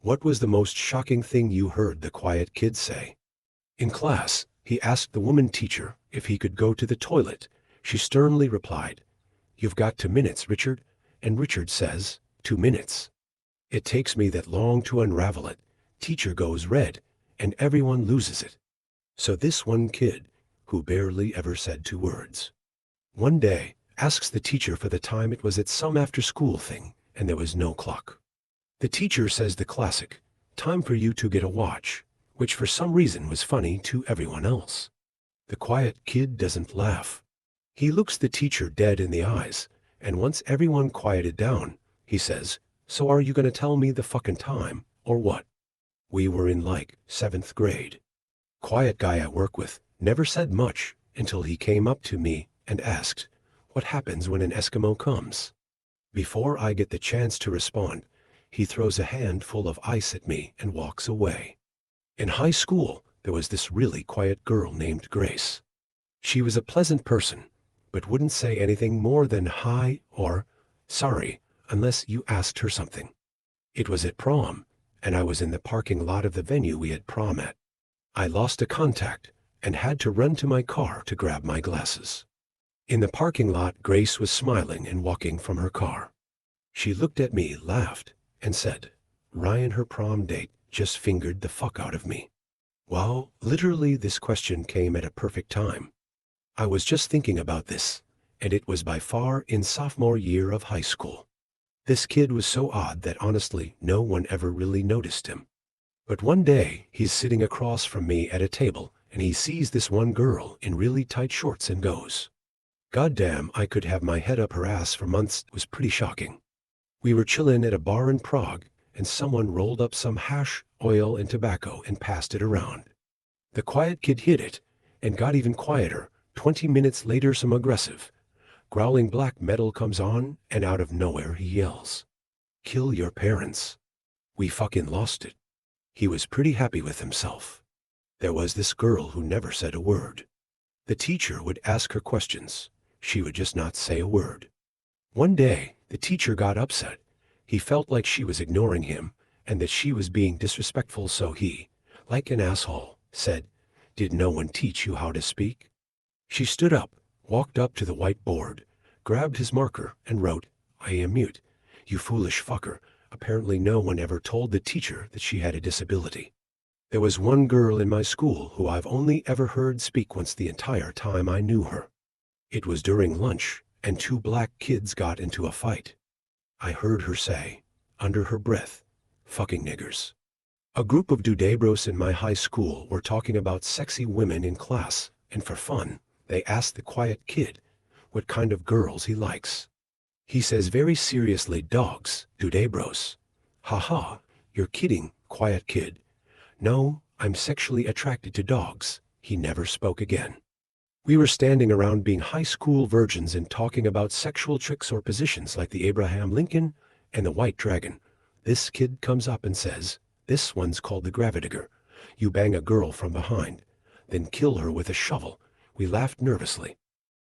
What was the most shocking thing you heard the quiet kid say? In class, he asked the woman teacher if he could go to the toilet. She sternly replied, "You've got 2 minutes, Richard." And Richard says, "2 minutes? It takes me that long to unravel it." Teacher goes red, and everyone loses it. So this one kid, who barely ever said 2 words, one day asks the teacher for the time it was at some after-school thing, and there was no clock. The teacher says the classic, "Time for you to get a watch," which for some reason was funny to everyone else. The quiet kid doesn't laugh. He looks the teacher dead in the eyes, and once everyone quieted down, he says, "So are you gonna tell me the fucking time, or what?" We were in like 7th grade. Quiet guy I work with never said much until he came up to me and asked, "What happens when an Eskimo comes?" Before I get the chance to respond, he throws a handful of ice at me and walks away. In high school, there was this really quiet girl named Grace. She was a pleasant person, but wouldn't say anything more than hi or sorry unless you asked her something. It was at prom, and I was in the parking lot of the venue we had prom at. I lost a contact and had to run to my car to grab my glasses. In the parking lot, Grace was smiling and walking from her car. She looked at me, laughed, and said, "Ryan, her prom date just fingered the fuck out of me." Wow, literally this question came at a perfect time. I was just thinking about this, and it was by far in sophomore year of high school. This kid was so odd that honestly no one ever really noticed him. But one day he's sitting across from me at a table and he sees this one girl in really tight shorts and goes, "Goddamn, I could have my head up her ass for months." It was pretty shocking. We were chillin' at a bar in Prague and someone rolled up some hash, oil, and tobacco and passed it around. The quiet kid hid it and got even quieter. 20 minutes later some aggressive, growling black metal comes on, and out of nowhere he yells, "Kill your parents." We fucking lost it. He was pretty happy with himself. There was this girl who never said a word. The teacher would ask her questions. She would just not say a word. One day, the teacher got upset. He felt like she was ignoring him and that she was being disrespectful, so he, like an asshole, said, "Did no one teach you how to speak?" She stood up, walked up to the whiteboard, grabbed his marker, and wrote, "I am mute." You foolish fucker. Apparently no one ever told the teacher that she had a disability. There was one girl in my school who I've only ever heard speak once the entire time I knew her. It was during lunch, and 2 black kids got into a fight. I heard her say, under her breath, "Fucking niggers." A group of dudebros in my high school were talking about sexy women in class, and for fun, they asked the quiet kid what kind of girls he likes. He says very seriously, "Dogs, dudebros." "Haha, you're kidding, quiet kid." "No, I'm sexually attracted to dogs." He never spoke again. We were standing around being high school virgins and talking about sexual tricks or positions like the Abraham Lincoln and the White Dragon. This kid comes up and says, "This one's called the Gravidigger. You bang a girl from behind, then kill her with a shovel." We laughed nervously.